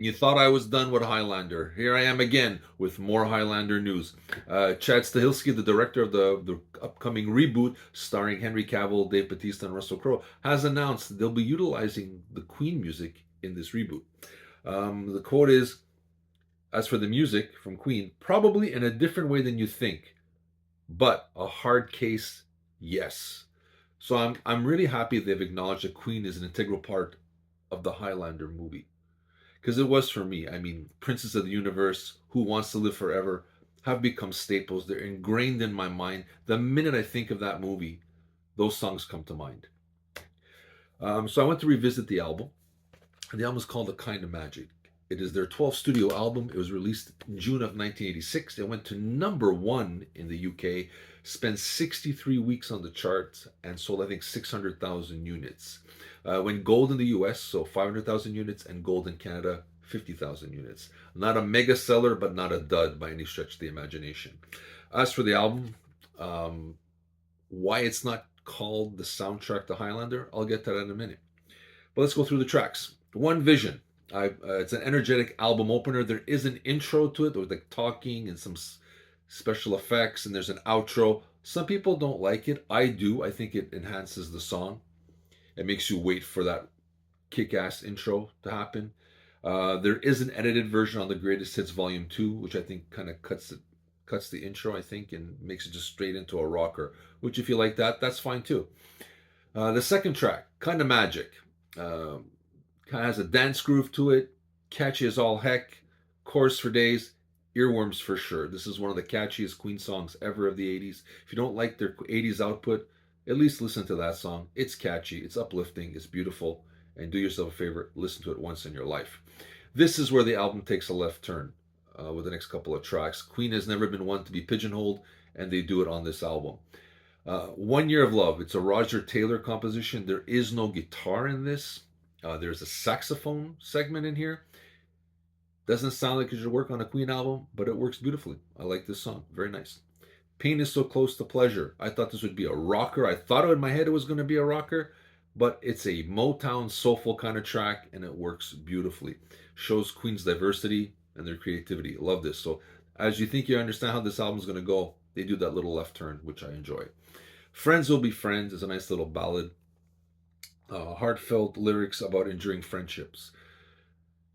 You thought I was done with Highlander. Here I am again with more Highlander news. Chad Stahelski, the director of the upcoming reboot starring Henry Cavill, Dave Bautista, and Russell Crowe, has announced they'll be utilizing the Queen music in this reboot. The quote is, as for the music from Queen, probably in a different way than you think, but a hard case, yes. So I'm really happy they've acknowledged that Queen is an integral part of the Highlander movie, because it was for me. I mean, Princess of the Universe, Who Wants to Live Forever have become staples. They're ingrained in my mind. The minute I think of that movie, those songs come to mind. So I went to revisit the album. The album is called A Kind of Magic. It is their 12th studio album. It was released in June of 1986. It went to number one in the UK, spent 63 weeks on the charts, and sold, I think, 600,000 units. Went gold in the US, so 500,000 units, and gold in Canada, 50,000 units. Not a mega seller, but not a dud by any stretch of the imagination. As for the album, why it's not called the soundtrack to Highlander, I'll get to that in a minute. But let's go through the tracks. One Vision. It's an energetic album opener. There is an intro to it with like talking and some special effects, and there's an outro. Some people don't like it. I do. I think it enhances the song. It makes you wait for that kick-ass intro to happen. There is an edited version on the Greatest Hits Volume 2, which I think kind of cuts the intro, I think, and makes it just straight into a rocker, which if you like that, that's fine too. The second track, Kind of Magic. Kind of has a dance groove to it, catchy as all heck, chorus for days, earworms for sure. This is one of the catchiest Queen songs ever of the 80s. If you don't like their 80s output, at least listen to that song. It's catchy, it's uplifting, it's beautiful, and do yourself a favor, listen to it once in your life. This is where the album takes a left turn with the next couple of tracks. Queen has never been one to be pigeonholed, and they do it on this album. 1 Year of Love. It's a Roger Taylor composition. There is no guitar in this. There's a saxophone segment in here. Doesn't sound like it should work on a Queen album, but it works beautifully. I like this song. Very nice. Pain is So Close to Pleasure. I thought this would be a rocker. I thought in my head it was going to be a rocker, but it's a Motown soulful kind of track, and it works beautifully. Shows Queen's diversity and their creativity. Love this. So as you think you understand how this album is going to go, they do that little left turn, which I enjoy. Friends Will Be Friends is a nice little ballad. Heartfelt lyrics about enduring friendships.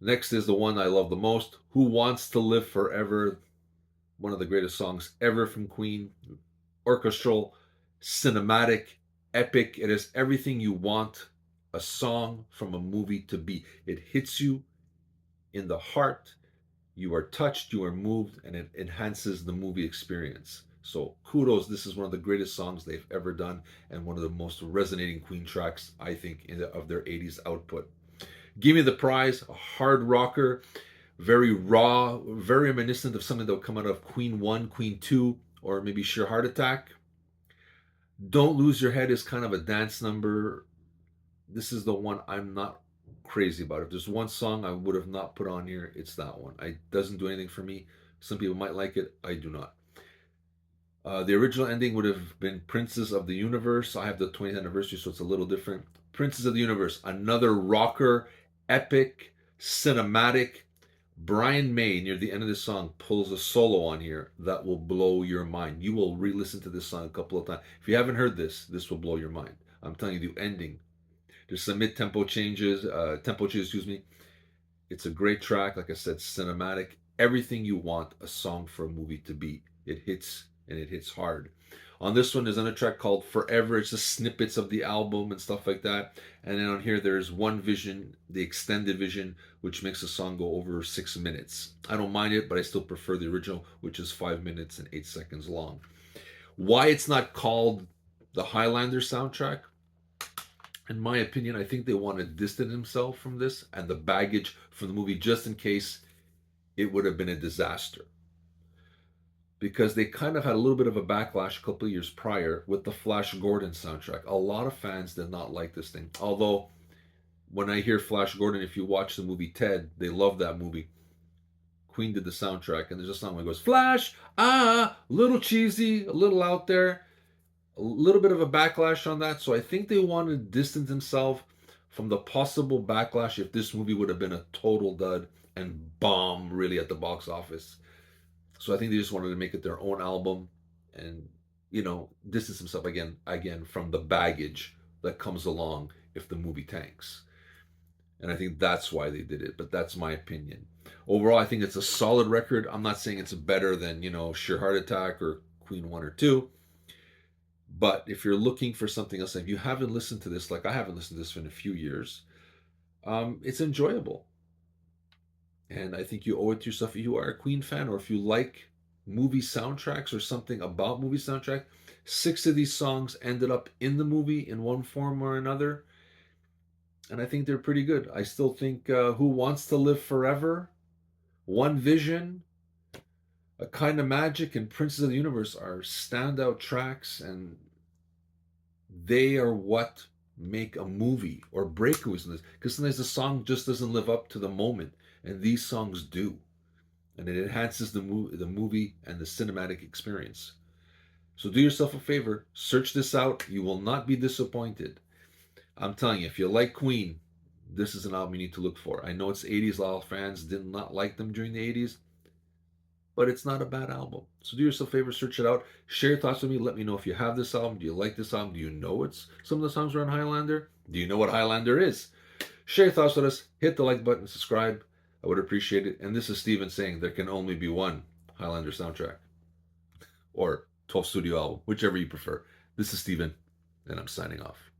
Next is the one I love the most, Who Wants to Live Forever, one of the greatest songs ever from Queen. Orchestral, cinematic, epic. It is everything you want a song from a movie to be. It hits you in the heart. You are touched, you are moved, and it enhances the movie experience. So kudos, this is one of the greatest songs they've ever done and one of the most resonating Queen tracks, I think, of their 80s output. Give Me the Prize, a hard rocker, very raw, very reminiscent of something that would come out of Queen 1, Queen 2, or maybe Sheer Heart Attack. Don't Lose Your Head is kind of a dance number. This is the one I'm not crazy about. If there's one song I would have not put on here, it's that one. It doesn't do anything for me. Some people might like it. I do not. The original ending would have been Princes of the Universe. I have the 20th anniversary, so it's a little different. Princes of the Universe, another rocker, epic, cinematic. Brian May, near the end of the song, pulls a solo on here that will blow your mind. You will re-listen to this song a couple of times. If you haven't heard this will blow your mind. I'm telling you, the ending. There's some mid-tempo changes, excuse me. It's a great track. Like I said, cinematic. Everything you want a song for a movie to be. It hits, and it hits hard. On this one, there's another track called Forever. It's just snippets of the album and stuff like that. And then on here, there's One Vision, the extended vision, which makes the song go over 6 minutes. I don't mind it, but I still prefer the original, which is 5 minutes and 8 seconds long. Why it's not called the Highlander soundtrack? In my opinion, I think they want to distance themselves from this and the baggage from the movie just in case it would have been a disaster, because they kind of had a little bit of a backlash a couple of years prior with the Flash Gordon soundtrack. A lot of fans did not like this thing. Although, when I hear Flash Gordon, if you watch the movie Ted, they love that movie. Queen did the soundtrack, and there's a song that goes, Flash, a little cheesy, a little out there, a little bit of a backlash on that. So I think they want to distance themselves from the possible backlash if this movie would have been a total dud and bomb really at the box office. So I think they just wanted to make it their own album and, distance themselves again from the baggage that comes along if the movie tanks. And I think that's why they did it, but that's my opinion. Overall, I think it's a solid record. I'm not saying it's better than, Sheer Heart Attack or Queen 1 or 2. But if you're looking for something else, if you haven't listened to this, like I haven't listened to this in a few years, it's enjoyable. And I think you owe it to yourself if you are a Queen fan or if you like movie soundtracks or something about movie soundtrack. 6 of these songs ended up in the movie in one form or another. And I think they're pretty good. I still think Who Wants to Live Forever, One Vision, A Kind of Magic, and Princes of the Universe are standout tracks, and they are what make a movie or break movies in this. Because sometimes the song just doesn't live up to the moment, and these songs do, and it enhances the movie and the cinematic experience. So do yourself a favor, search this out. You will not be disappointed. I'm telling you, if you like Queen, this is an album you need to look for. I know it's 80s. A lot of fans did not like them during the 80s, but it's not a bad album. So do yourself a favor, search it out. Share your thoughts with me. Let me know if you have this album. Do you like this album? Do you know it's some of the songs are on Highlander? Do you know what Highlander is? Share your thoughts with us. Hit the like button, subscribe. I would appreciate it. And this is Steven saying there can only be one Highlander soundtrack or 12 studio album, whichever you prefer. This is Steven, and I'm signing off.